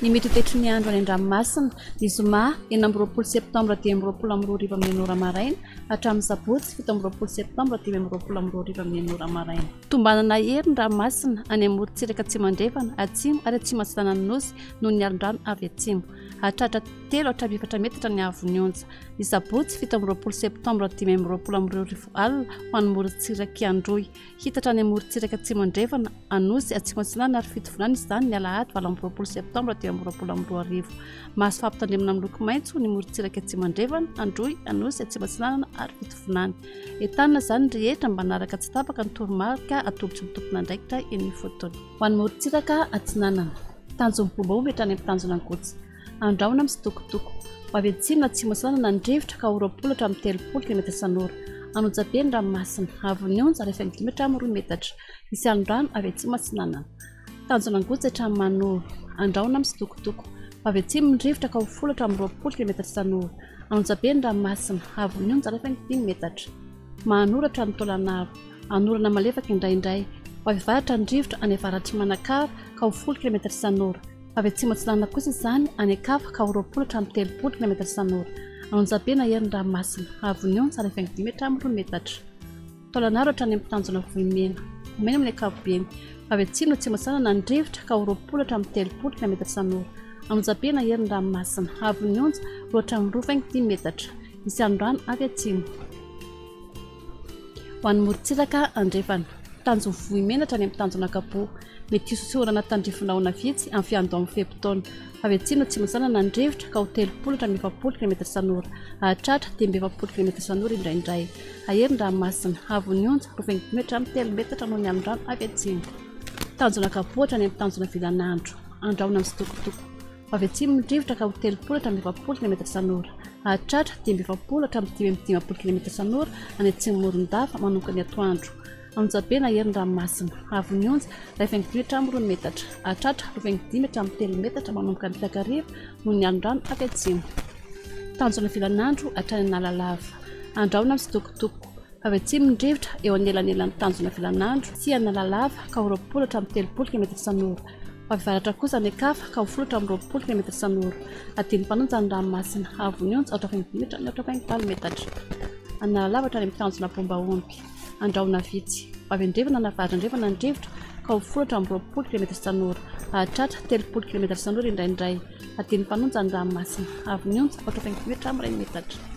Ny mety toetry ny andro any an-dranomasina ny zoma 9 septembre 10 amin'ny ora maraina hatramin'ny sabotsy 17 septembre 10 maraina. Tombanana hery ny ranomasina any amorontsiraka atsimo andrefana atsimo ary atsimo atsinanany nosy noho ny alin-drano avy atsimo. Hatratra 3 metatra ny havon'ny onja. Ny sabotsy 17 septembre 10 alina ho any morontsiraka androy. Hitatra any amorontsiraka atsimo andrefana anosy atsimo atsinana ary fito volana izany ny alahady 19 septembre 10 mahazo fampitandremana amin'ny loko maitso ny morontsiraka atsimo andrefana androy anosy atsimo atsinana ary fito volana. Entanina izany rehetra mba naraka tsy tapaka ny toromarika atolotra ny tompona andraikitra eny fotony. Ho any morontsiraka atsinanana tanjony bombomba etrany amin'ny tanjona ankotsy. Andraona misitokotoko avy atsimo na atsimo atsinanana ny drivotra ka 20 hatramin'ny 30 km isan'ora. Anonjabe ny ranomasina havon'ny onja rehefa 5 hatramin'ny 2 metatra. Misy alin-drano avy atsimo atsinanana. Tanjona angotsy hatramin'ny manoro. Andraona misitokotoko avy atsimo ny drivotra ka 10 hatramin'ny 20 km isan'ora. Anonjabe ny ranomasina havon'ny onja rehefa 5 metatra. Mahanora hatramin'ny taolanaro. Anorana malefaka indraindray. Avy varatra ny drivotra any avaratry manakava ka 10 km isan'ora. Avy atsimo atsinanana kosa izany any akafa ka 20 hatramin'ny 30 km isan'ora. Anonjabe na hery ny ranomasina havon'ny onja rehefa 5 hatramin'ny 2 metatra. Taolanaro hatrany amin'ny tanjona vohimena. Mena amin'ny ankapobeny. Avy atsimo na atsimo atsinanana ny drivotra ka 20 hatramin'ny 30 km isan'ora. Anonjabe na hery ny ranomasina havon'ny onja 2 hatramin'ny 20 metatra. Misy alin-drano avy atsimo. Ho any morontsiraka andrefana tanjona vohimena hatrany amin'ny tanjona kapo. Mety hisosorana tandrifonahona vitsy amin'ny fiandao amin'ny fepitaona. Avy atsimo na atsimo atsinanana ny drivotra ka 30 hatramin'ny 70 km isan'ora. Hatratra 70 km isan'ora indraindray. Ahery ny ranomasina havon'ny onja 20 hatramin'ny 3 metatra noho ny alin-drano avy atsimo. Tanjona kapo hatrany amin'ny tanjona vilanandro. Andraona misitokotoko. Avy atsimo ny drivotra ka 30 hatramin'ny 20 km isan'ora. Hatratra 20 hatramin'ny 10 km isan'ora any atsimo moron-dafa manomboka ny atoandro. Anonjabe na hery ny ranomasina havon'ny onja rehefa 5 hatramin'ny 2 metatra. Hatratra 25 hatramin'ny 3 metatra manomboka ny takariva noho ny alin-drano avy atsimo. Tanjona vilanandro hatrany analalava. Andraona misitokotoko. Avy atsimo ny drivotra eo anelanelan'ny tanjona vilanandro sy analalava ka 20 hatramin'ny 30 km isan'ora. Avy varatra kosa ny akafa ka 10 hatramin'ny 20 km isan'ora. Adiny mpanonja ny ranomasina havon'ny onja 20 hatramin'ny metatra. Analalava hatrany amin'ny tanjona pombaompy. Andraona vitsy. Avy andrefana na varandrefana ny drivotra ka 10 hatramin'ny 20 km isan'ora. Hatratra 30 km isan'ora indraindray. Adiny mpanonja ny ranomasina havon'ny onja 20 hatramin'ny metatra.